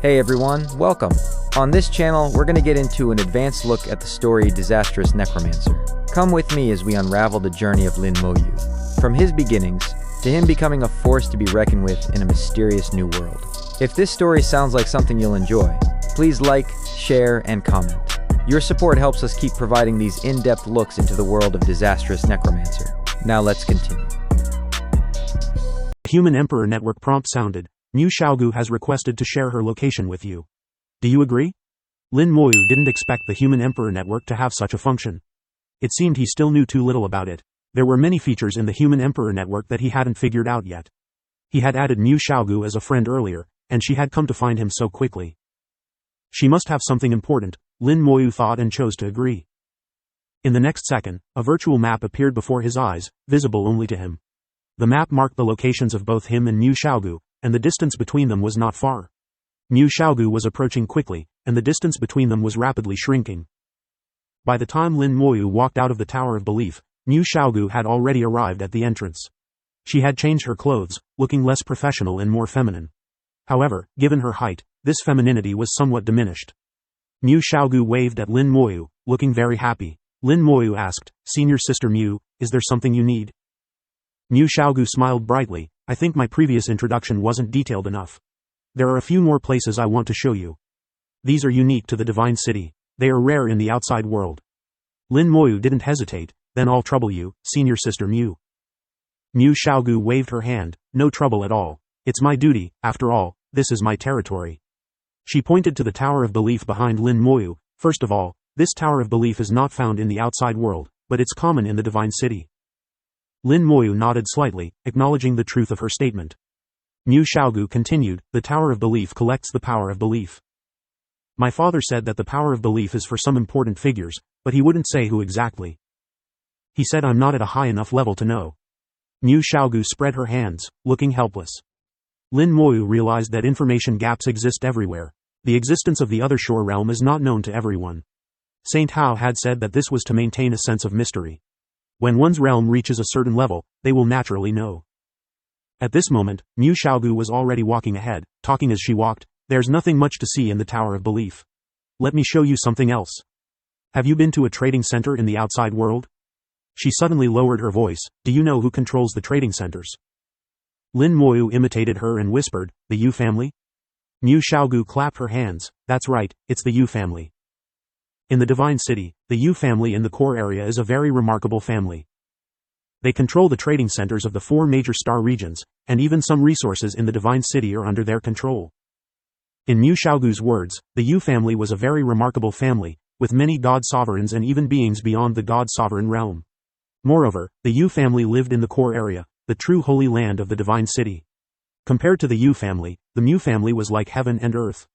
Hey everyone, welcome. On this channel, we're going to get into an advanced look at the story Disastrous Necromancer. Come with me as we unravel the journey of Lin Moyu, from his beginnings to him becoming a force to be reckoned with in a mysterious new world. If this story sounds like something you'll enjoy, please like, share, and comment. Your support helps us keep providing these in-depth looks into the world of Disastrous Necromancer. Now let's continue. The Human Emperor Network prompt sounded. Mu Xiaogu has requested to share her location with you. Do you agree? Lin Moyu didn't expect the Human Emperor Network to have such a function. It seemed he still knew too little about it. There were many features in the Human Emperor Network that he hadn't figured out yet. He had added Mu Xiaogu as a friend earlier, and she had come to find him so quickly. She must have something important, Lin Moyu thought, and chose to agree. In the next second, a virtual map appeared before his eyes, visible only to him. The map marked the locations of both him and Mu Xiaogu, and the distance between them was not far. Mu Xiaogu was approaching quickly, and the distance between them was rapidly shrinking. By the time Lin Moyu walked out of the Tower of Belief, Mu Xiaogu had already arrived at the entrance. She had changed her clothes, looking less professional and more feminine. However, given her height, this femininity was somewhat diminished. Mu Xiaogu waved at Lin Moyu, looking very happy. Lin Moyu asked, "Senior Sister Mu, is there something you need?" Mu Xiaogu smiled brightly. "I think my previous introduction wasn't detailed enough. There are a few more places I want to show you. These are unique to the Divine City. They are rare in the outside world." Lin Moyu didn't hesitate. "Then I'll trouble you, Senior Sister Mu." Mu Xiaogu waved her hand. "No trouble at all. It's my duty, after all, this is my territory." She pointed to the Tower of Belief behind Lin Moyu. "First of all, this Tower of Belief is not found in the outside world, but it's common in the Divine City." Lin Moyu nodded slightly, acknowledging the truth of her statement. Mu Xiaogu continued, "The Tower of Belief collects the power of belief. My father said that the power of belief is for some important figures, but he wouldn't say who exactly. He said I'm not at a high enough level to know." Mu Xiaogu spread her hands, looking helpless. Lin Moyu realized that information gaps exist everywhere. The existence of the other shore realm is not known to everyone. Saint Hao had said that this was to maintain a sense of mystery. When one's realm reaches a certain level, they will naturally know. At this moment, Mu Xiaogu was already walking ahead, talking as she walked. "There's nothing much to see in the Tower of Belief. Let me show you something else. Have you been to a trading center in the outside world?" She suddenly lowered her voice. "Do you know who controls the trading centers?" Lin Moyu imitated her and whispered, "The Yu family?" Mu Xiaogu clapped her hands. "That's right, it's the Yu family. In the Divine City, the Yu family in the core area is a very remarkable family. They control the trading centers of the 4 major star regions, and even some resources in the Divine City are under their control." In Mu Xiaogu's words, the Yu family was a very remarkable family, with many god sovereigns and even beings beyond the god sovereign realm. Moreover, the Yu family lived in the core area, the true holy land of the Divine City. Compared to the Yu family, the Mu family was like heaven and earth.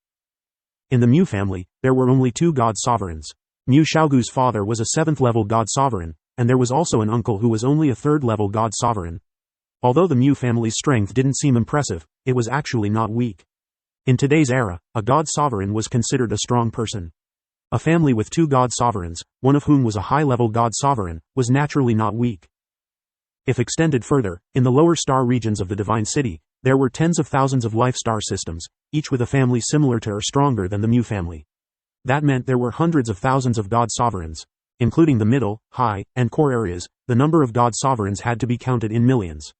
In the Mu family, there were only 2 god sovereigns. Mu Xiaogu's father was a 7th-level god sovereign, and there was also an uncle who was only a 3rd-level god sovereign. Although the Mu family's strength didn't seem impressive, it was actually not weak. In today's era, a god sovereign was considered a strong person. A family with 2 god sovereigns, one of whom was a high-level god sovereign, was naturally not weak. If extended further, in the lower star regions of the Divine City, there were tens of thousands of life star systems, each with a family similar to or stronger than the Mu family. That meant there were hundreds of thousands of god sovereigns. Including the middle, high, and core areas, the number of god sovereigns had to be counted in millions.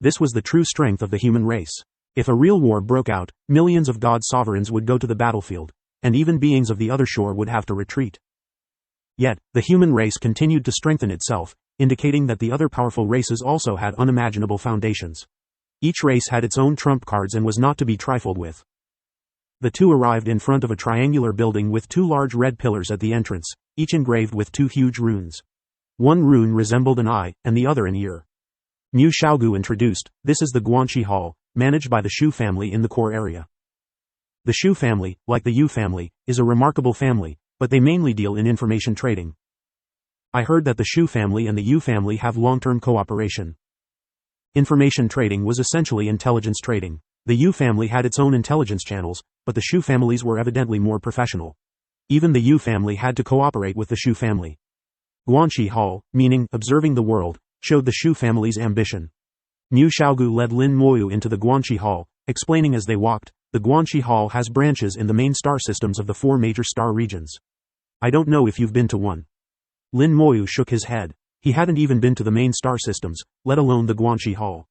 This was the true strength of the human race. If a real war broke out, millions of god sovereigns would go to the battlefield, and even beings of the other shore would have to retreat. Yet, the human race continued to strengthen itself, indicating that the other powerful races also had unimaginable foundations. Each race had its own trump cards and was not to be trifled with. The 2 arrived in front of a triangular building with 2 large red pillars at the entrance, each engraved with 2 huge runes. One rune resembled an eye, and the other an ear. Mu Xiaogu introduced, "This is the Guanxi Hall, managed by the Shu family in the core area. The Shu family, like the Yu family, is a remarkable family, but they mainly deal in information trading. I heard that the Shu family and the Yu family have long-term cooperation." Information trading was essentially intelligence trading. The Yu family had its own intelligence channels, but the Shu families were evidently more professional. Even the Yu family had to cooperate with the Shu family. Guanxi Hall, meaning observing the world, showed the Shu family's ambition. Mu Xiaogu led Lin Moyu into the Guanxi Hall, explaining as they walked, The Guanxi Hall has branches in the main star systems of the 4 major star regions. I don't know if you've been to one. Lin Moyu shook his head. He hadn't even been to the main star systems, let alone the Guanxi Hall.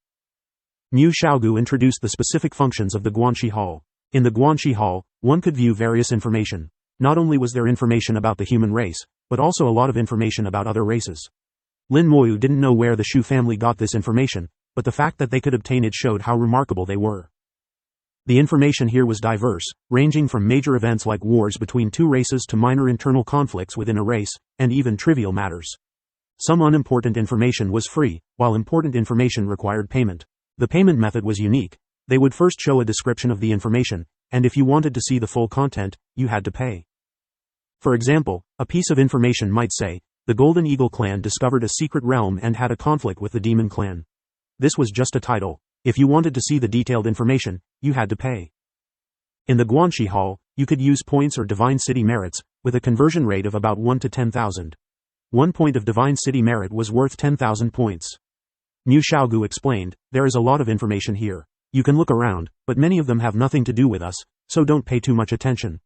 Mu Xiaogu introduced the specific functions of the Guanxi Hall. In the Guanxi Hall, one could view various information. Not only was there information about the human race, but also a lot of information about other races. Lin Moyu didn't know where the Shu family got this information, but the fact that they could obtain it showed how remarkable they were. The information here was diverse, ranging from major events like wars between 2 races to minor internal conflicts within a race, and even trivial matters. Some unimportant information was free, while important information required payment. The payment method was unique. They would first show a description of the information, and if you wanted to see the full content, you had to pay. For example, a piece of information might say, the Golden Eagle clan discovered a secret realm and had a conflict with the Demon clan. This was just a title. If you wanted to see the detailed information, you had to pay. In the Guanxi Hall, you could use points or Divine City merits, with a conversion rate of about 1 to 10,000. 1 point of Divine City merit was worth 10,000 points. Mu Xiaogu explained, there is a lot of information here. You can look around, but many of them have nothing to do with us, so don't pay too much attention.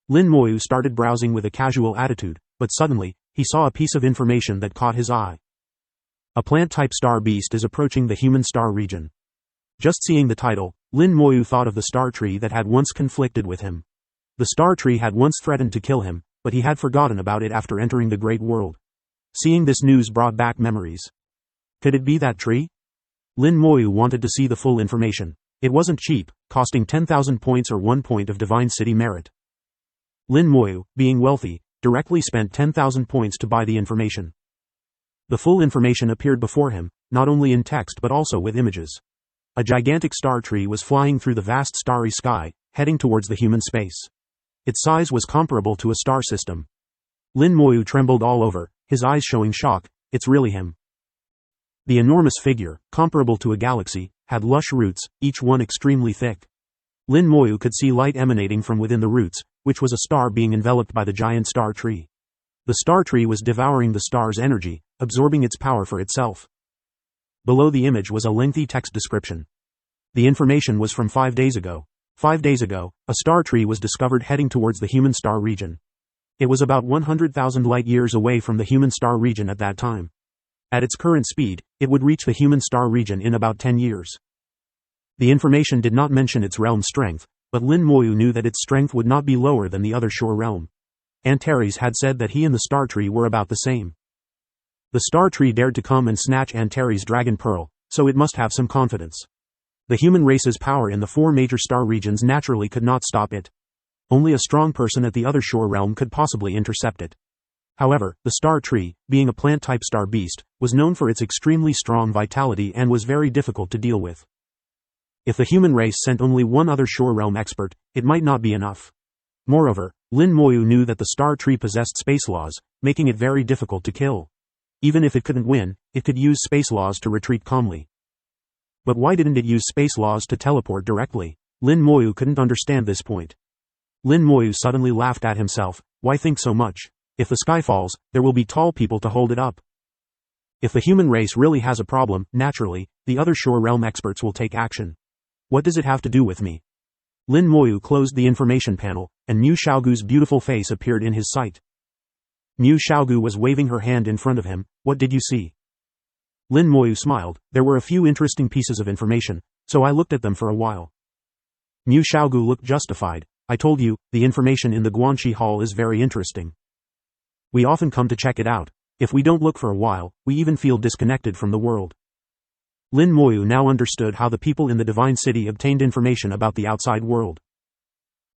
Lin Moyu started browsing with a casual attitude, but suddenly, he saw a piece of information that caught his eye. A plant-type star beast is approaching the human star region. Just seeing the title, Lin Moyu thought of the star tree that had once conflicted with him. The star tree had once threatened to kill him, but he had forgotten about it after entering the great world. Seeing this news brought back memories. Could it be that tree? Lin Moyu wanted to see the full information. It wasn't cheap, costing 10,000 points or 1 point of Divine City merit. Lin Moyu, being wealthy, directly spent 10,000 points to buy the information. The full information appeared before him, not only in text but also with images. A gigantic star tree was flying through the vast starry sky, heading towards the human space. Its size was comparable to a star system. Lin Moyu trembled all over, his eyes showing shock. It's really him. The enormous figure, comparable to a galaxy, had lush roots, each one extremely thick. Lin Moyu could see light emanating from within the roots, which was a star being enveloped by the giant star tree. The star tree was devouring the star's energy, absorbing its power for itself. Below the image was a lengthy text description. The information was from 5 days ago. 5 days ago, a star tree was discovered heading towards the human star region. It was about 100,000 light-years away from the human star region at that time. At its current speed, it would reach the human star region in about 10 years. The information did not mention its realm strength, but Lin Moyu knew that its strength would not be lower than the other shore realm. Antares had said that he and the star tree were about the same. The star tree dared to come and snatch Antares' dragon pearl, so it must have some confidence. The human race's power in the 4 major star regions naturally could not stop it. Only a strong person at the other shore realm could possibly intercept it. However, the star tree, being a plant-type star beast, was known for its extremely strong vitality and was very difficult to deal with. If the human race sent only one other shore realm expert, it might not be enough. Moreover, Lin Moyu knew that the star tree possessed space laws, making it very difficult to kill. Even if it couldn't win, it could use space laws to retreat calmly. But why didn't it use space laws to teleport directly? Lin Moyu couldn't understand this point. Lin Moyu suddenly laughed at himself. Why think so much? If the sky falls, there will be tall people to hold it up. If the human race really has a problem, naturally, the other shore realm experts will take action. What does it have to do with me? Lin Moyu closed the information panel, and Mu Xiaogu's beautiful face appeared in his sight. Mu Xiaogu was waving her hand in front of him. What did you see? Lin Moyu smiled. There were a few interesting pieces of information, so I looked at them for a while. Mu Xiaogu looked justified. I told you, the information in the Guanxi Hall is very interesting. We often come to check it out. If we don't look for a while, we even feel disconnected from the world. Lin Moyu now understood how the people in the Divine City obtained information about the outside world.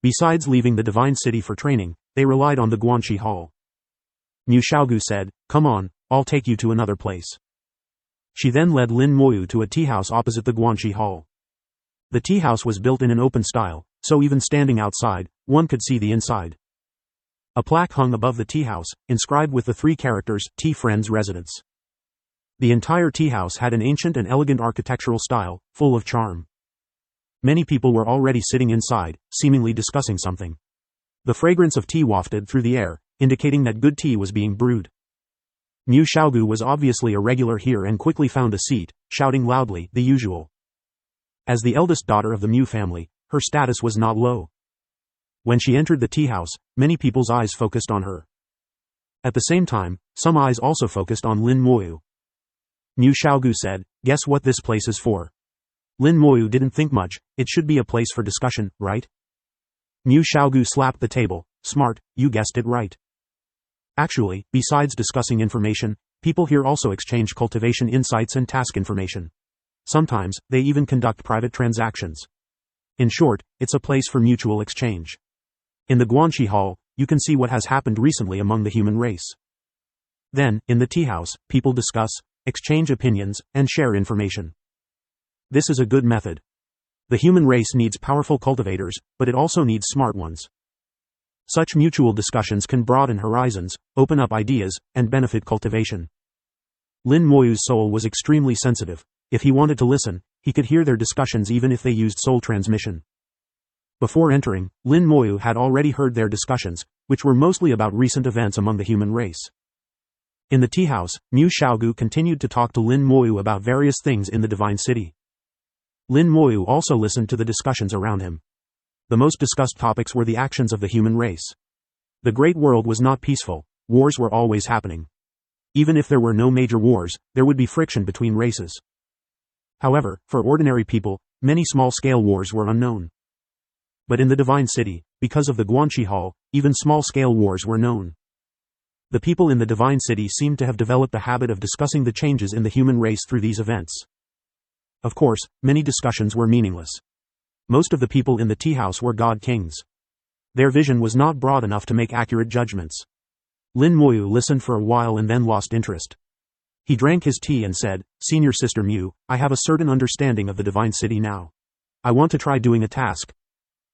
Besides leaving the Divine City for training, they relied on the Guanxi Hall. Mu Xiaogu said, "Come on, I'll take you to another place." She then led Lin Moyu to a tea house opposite the Guanxi Hall. The tea house was built in an open style, so even standing outside, one could see the inside. A plaque hung above the tea house, inscribed with the 3 characters, Tea Friend's Residence. The entire tea house had an ancient and elegant architectural style, full of charm. Many people were already sitting inside, seemingly discussing something. The fragrance of tea wafted through the air, indicating that good tea was being brewed. Mu Xiaogu was obviously a regular here and quickly found a seat, shouting loudly, the usual. As the eldest daughter of the Mu family, her status was not low. When she entered the tea house, many people's eyes focused on her. At the same time, some eyes also focused on Lin Moyu. Mu Xiaogu said, "Guess what this place is for?" Lin Moyu didn't think much. It should be a place for discussion, right? Mu Xiaogu slapped the table. Smart, you guessed it right. Actually, besides discussing information, people here also exchange cultivation insights and task information. Sometimes, they even conduct private transactions. In short, it's a place for mutual exchange. In the Guanxi Hall, you can see what has happened recently among the human race. Then, in the tea house, people discuss, exchange opinions, and share information. This is a good method. The human race needs powerful cultivators, but it also needs smart ones. Such mutual discussions can broaden horizons, open up ideas, and benefit cultivation. Lin Moyu's soul was extremely sensitive. If he wanted to listen, he could hear their discussions even if they used soul transmission. Before entering, Lin Moyu had already heard their discussions, which were mostly about recent events among the human race. In the tea house, Mu Xiaogu continued to talk to Lin Moyu about various things in the Divine City. Lin Moyu also listened to the discussions around him. The most discussed topics were the actions of the human race. The great world was not peaceful. Wars were always happening. Even if there were no major wars, there would be friction between races. However, for ordinary people, many small-scale wars were unknown. But in the Divine City, because of the Guanxi Hall, even small-scale wars were known. The people in the Divine City seemed to have developed the habit of discussing the changes in the human race through these events. Of course, many discussions were meaningless. Most of the people in the tea house were god kings. Their vision was not broad enough to make accurate judgments. Lin Moyu listened for a while and then lost interest. He drank his tea and said, "Senior Sister Mu, I have a certain understanding of the Divine City now. I want to try doing a task."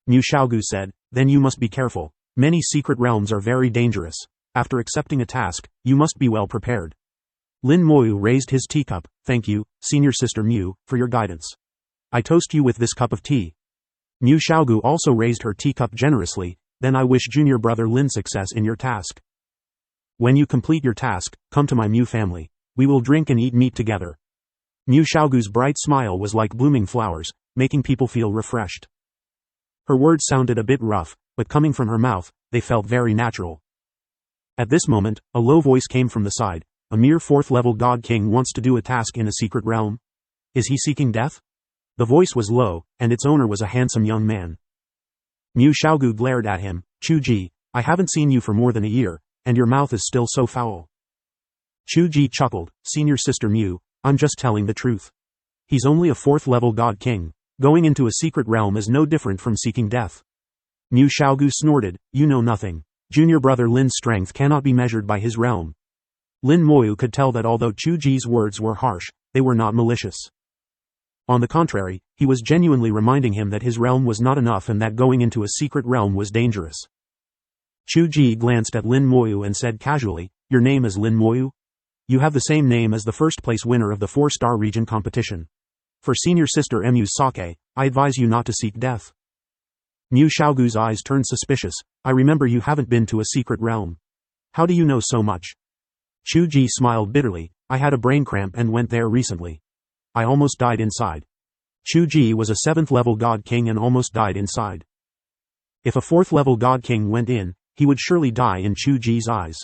Mu Xiaogu said, "Then you must be careful. Many secret realms are very dangerous. After accepting a task, you must be well prepared." Lin Moyu raised his teacup. "Thank you, Senior Sister Mu, for your guidance. I toast you with this cup of tea." Mu Xiaogu also raised her teacup generously. "Then I wish junior brother Lin success in your task. When you complete your task, come to my Mu family. We will drink and eat meat together." Mu Xiaogu's bright smile was like blooming flowers, making people feel refreshed. Her words sounded a bit rough, but coming from her mouth, they felt very natural. At this moment, a low voice came from the side. "A mere 4th-level god king wants to do a task in a secret realm? Is he seeking death?" The voice was low, and its owner was a handsome young man. Mu Xiaogu glared at him. "Chu Ji, I haven't seen you for more than a year, and your mouth is still so foul." Chu Ji chuckled. "Senior Sister Mu, I'm just telling the truth. He's only a 4th-level god king. Going into a secret realm is no different from seeking death." Mu Xiaogu snorted. "You know nothing. Junior brother Lin's strength cannot be measured by his realm." Lin Moyu could tell that although Chu Ji's words were harsh, they were not malicious. On the contrary, he was genuinely reminding him that his realm was not enough and that going into a secret realm was dangerous. Chu Ji glanced at Lin Moyu and said casually, "Your name is Lin Moyu? You have the same name as the first-place winner of the 4-star region competition. For Senior Sister Mu's sake, I advise you not to seek death." Mu Xiaogu's eyes turned suspicious. "I remember you haven't been to a secret realm. How do you know so much?" Chu Ji smiled bitterly. "I had a brain cramp and went there recently. I almost died inside." Chu Ji was a 7th-level god king and almost died inside. If a 4th-level god king went in, he would surely die in Chu Ji's eyes.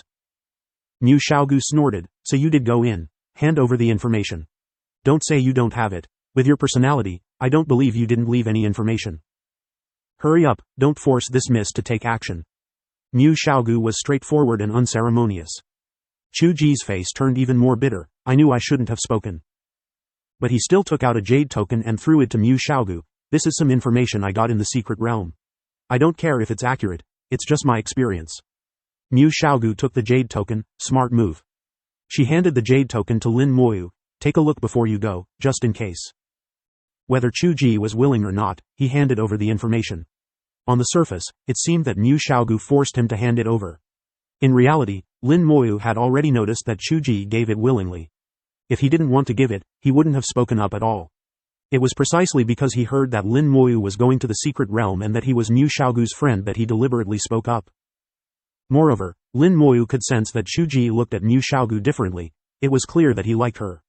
Mu Xiaogu snorted. "So you did go in. Hand over the information. Don't say you don't have it. With your personality, I don't believe you didn't leave any information. Hurry up, don't force this miss to take action." Mu Xiaogu was straightforward and unceremonious. Chu Ji's face turned even more bitter. "I knew I shouldn't have spoken." But he still took out a jade token and threw it to Mu Xiaogu. "This is some information I got in the secret realm. I don't care if it's accurate, it's just my experience." Mu Xiaogu took the jade token. Smart move. She handed the jade token to Lin Moyu. "Take a look before you go, just in case." Whether Chu Ji was willing or not, he handed over the information. On the surface, it seemed that Mu Xiaogu forced him to hand it over. In reality, Lin Moyu had already noticed that Chu Ji gave it willingly. If he didn't want to give it, he wouldn't have spoken up at all. It was precisely because he heard that Lin Moyu was going to the secret realm and that he was Mu Xiaogu's friend that he deliberately spoke up. Moreover, Lin Moyu could sense that Chu Ji looked at Mu Xiaogu differently. It was clear that he liked her.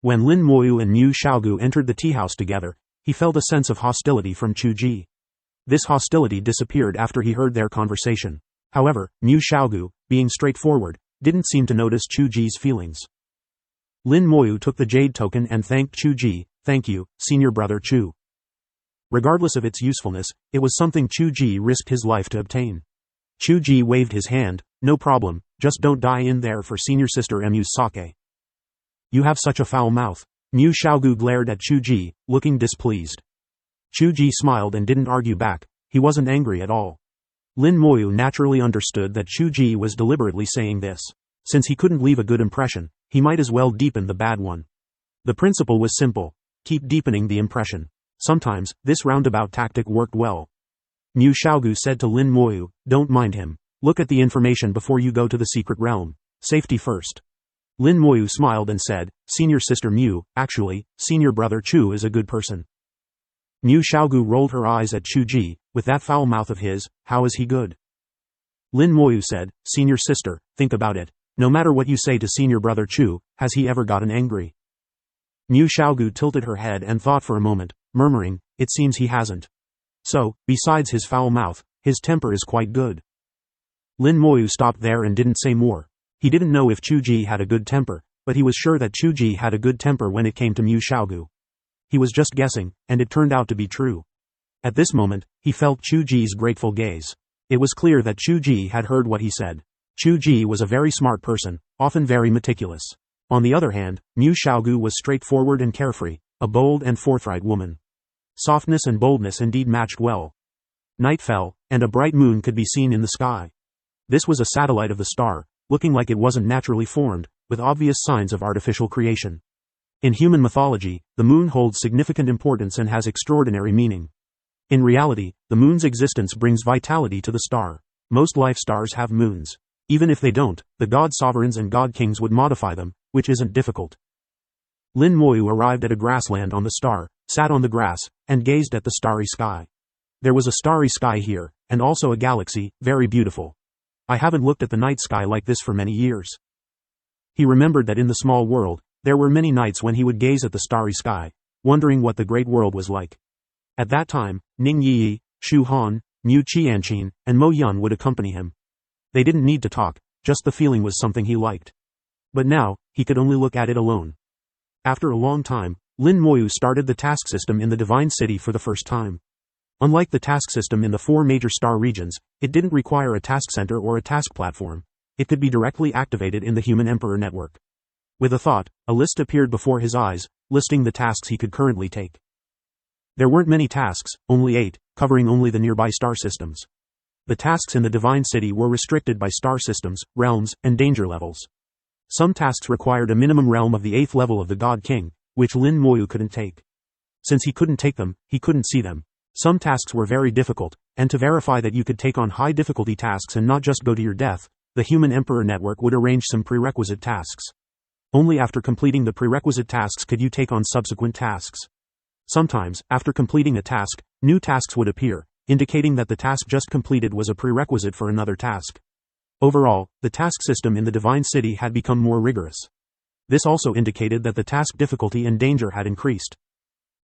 When Lin Moyu and Mu Xiaogu entered the tea house together, he felt a sense of hostility from Chu Ji. This hostility disappeared after he heard their conversation. However, Mu Xiaogu, being straightforward, didn't seem to notice Chu Ji's feelings. Lin Moyu took the jade token and thanked Chu Ji. "Thank you, senior brother Chu." Regardless of its usefulness, it was something Chu Ji risked his life to obtain. Chu Ji waved his hand. "No problem, just don't die in there for senior sister Mu's sake." "You have such a foul mouth." Mu Xiaogu glared at Chu Ji, looking displeased. Chu Ji smiled and didn't argue back. He wasn't angry at all. Lin Moyu naturally understood that Chu Ji was deliberately saying this. Since he couldn't leave a good impression, he might as well deepen the bad one. The principle was simple. Keep deepening the impression. Sometimes, this roundabout tactic worked well. Mu Xiaogu said to Lin Moyu, "Don't mind him. Look at the information before you go to the secret realm. Safety first." Lin Moyu smiled and said, "Senior sister Mu, actually, senior brother Chu is a good person." Mu Xiaogu rolled her eyes at Chu Ji. "With that foul mouth of his, how is he good?" Lin Moyu said, "Senior sister, think about it. No matter what you say to senior brother Chu, has he ever gotten angry?" Mu Xiaogu tilted her head and thought for a moment, murmuring, "It seems he hasn't. So, besides his foul mouth, his temper is quite good." Lin Moyu stopped there and didn't say more. He didn't know if Chu Ji had a good temper, but he was sure that Chu Ji had a good temper when it came to Mu Xiaogu. He was just guessing, and it turned out to be true. At this moment, he felt Chu Ji's grateful gaze. It was clear that Chu Ji had heard what he said. Chu Ji was a very smart person, often very meticulous. On the other hand, Mu Xiaogu was straightforward and carefree, a bold and forthright woman. Softness and boldness indeed matched well. Night fell, and a bright moon could be seen in the sky. This was a satellite of the star, looking like it wasn't naturally formed, with obvious signs of artificial creation. In human mythology, the moon holds significant importance and has extraordinary meaning. In reality, the moon's existence brings vitality to the star. Most life stars have moons. Even if they don't, the god sovereigns and god kings would modify them, which isn't difficult. Lin Moyu arrived at a grassland on the star, sat on the grass, and gazed at the starry sky. There was a starry sky here, and also a galaxy, very beautiful. I haven't looked at the night sky like this for many years. He remembered that in the small world, there were many nights when he would gaze at the starry sky, wondering what the great world was like. At that time, Ning Yi, Shu Han, Mu Qianqin, and Mo Yun would accompany him. They didn't need to talk, just the feeling was something he liked. But now, he could only look at it alone. After a long time, Lin Moyu started the task system in the Divine City for the first time. Unlike the task system in the 4 major star regions, it didn't require a task center or a task platform. It could be directly activated in the Human Emperor network. With a thought, a list appeared before his eyes, listing the tasks he could currently take. There weren't many tasks, only 8, covering only the nearby star systems. The tasks in the Divine City were restricted by star systems, realms, and danger levels. Some tasks required a minimum realm of the 8th level of the God King, which Lin Moyu couldn't take. Since he couldn't take them, he couldn't see them. Some tasks were very difficult, and to verify that you could take on high difficulty tasks and not just go to your death, the Human Emperor network would arrange some prerequisite tasks. Only after completing the prerequisite tasks could you take on subsequent tasks. Sometimes, after completing a task, new tasks would appear, indicating that the task just completed was a prerequisite for another task. Overall, the task system in the Divine City had become more rigorous. This also indicated that the task difficulty and danger had increased.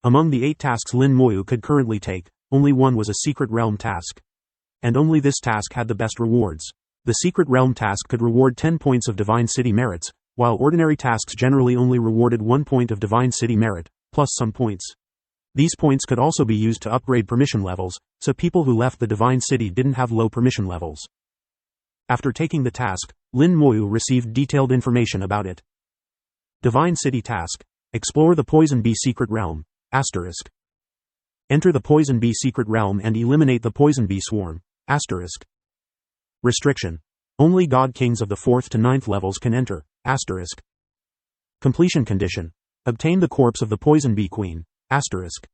Among the 8 tasks Lin Moyu could currently take, only one was a Secret Realm task. And only this task had the best rewards. The Secret Realm task could reward 10 points of Divine City merits, while ordinary tasks generally only rewarded 1 point of Divine City merit, plus some points. These points could also be used to upgrade permission levels, so people who left the Divine City didn't have low permission levels. After taking the task, Lin Moyu received detailed information about it. Divine City task: explore the Poison Bee Secret Realm. Asterisk. Enter the Poison Bee Secret Realm and eliminate the Poison Bee Swarm. Asterisk. Restriction: only God Kings of the 4th to 9th levels can enter. Asterisk. Completion condition: obtain the corpse of the Poison Bee Queen. Asterisk.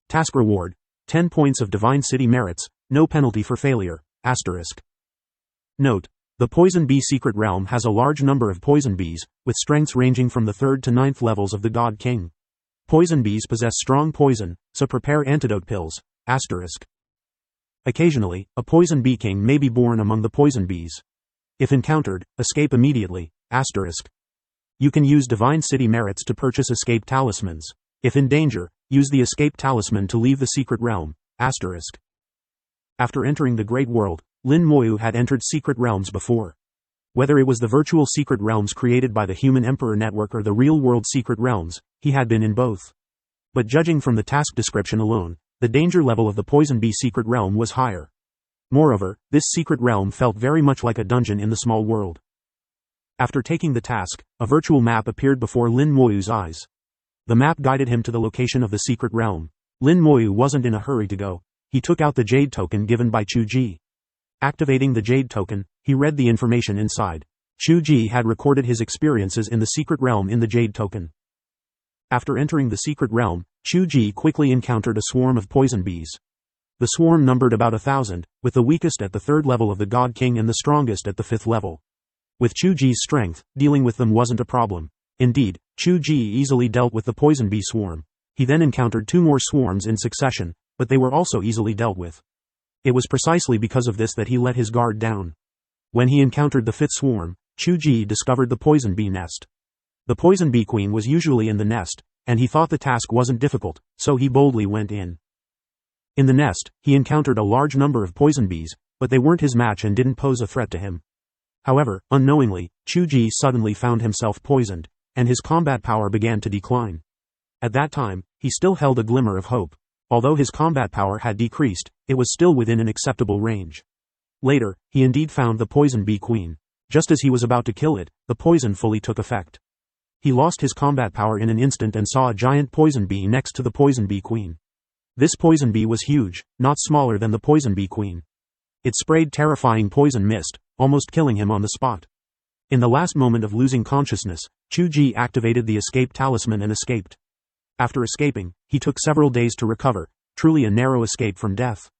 Task reward: 10 points of Divine City merits, no penalty for failure. Asterisk. Note: the Poison Bee Secret Realm has a large number of poison bees, with strengths ranging from the 3rd to 9th levels of the God King. Poison bees possess strong poison, so prepare antidote pills. Asterisk. Occasionally, a poison bee king may be born among the poison bees. If encountered, escape immediately. Asterisk. You can use Divine City merits to purchase escape talismans. If in danger, use the escape talisman to leave the secret realm. Asterisk. After entering the Great World, Lin Moyu had entered secret realms before. Whether it was the virtual secret realms created by the Human Emperor Network or the real-world secret realms, he had been in both. But judging from the task description alone, the danger level of the Poison Bee secret realm was higher. Moreover, this secret realm felt very much like a dungeon in the small world. After taking the task, a virtual map appeared before Lin Moyu's eyes. The map guided him to the location of the secret realm. Lin Moyu wasn't in a hurry to go. He took out the Jade token given by Chu Ji. Activating the Jade token, he read the information inside. Chu Ji had recorded his experiences in the secret realm in the Jade token. After entering the secret realm, Chu Ji quickly encountered a swarm of poison bees. The swarm numbered about 1,000, with the weakest at the 3rd level of the God King and the strongest at the 5th level. With Chu Ji's strength, dealing with them wasn't a problem. Indeed, Chu Ji easily dealt with the poison bee swarm. He then encountered 2 more swarms in succession, but they were also easily dealt with. It was precisely because of this that he let his guard down. When he encountered the 5th swarm, Chu Ji discovered the poison bee nest. The poison bee queen was usually in the nest, and he thought the task wasn't difficult, so he boldly went in. In the nest, he encountered a large number of poison bees, but they weren't his match and didn't pose a threat to him. However, unknowingly, Chu Ji suddenly found himself poisoned, and his combat power began to decline. At that time, he still held a glimmer of hope. Although his combat power had decreased, it was still within an acceptable range. Later, he indeed found the poison bee queen. Just as he was about to kill it, the poison fully took effect. He lost his combat power in an instant and saw a giant poison bee next to the poison bee queen. This poison bee was huge, not smaller than the poison bee queen. It sprayed terrifying poison mist, almost killing him on the spot. In the last moment of losing consciousness, Chu Ji activated the escape talisman and escaped. After escaping, he took several days to recover, truly a narrow escape from death.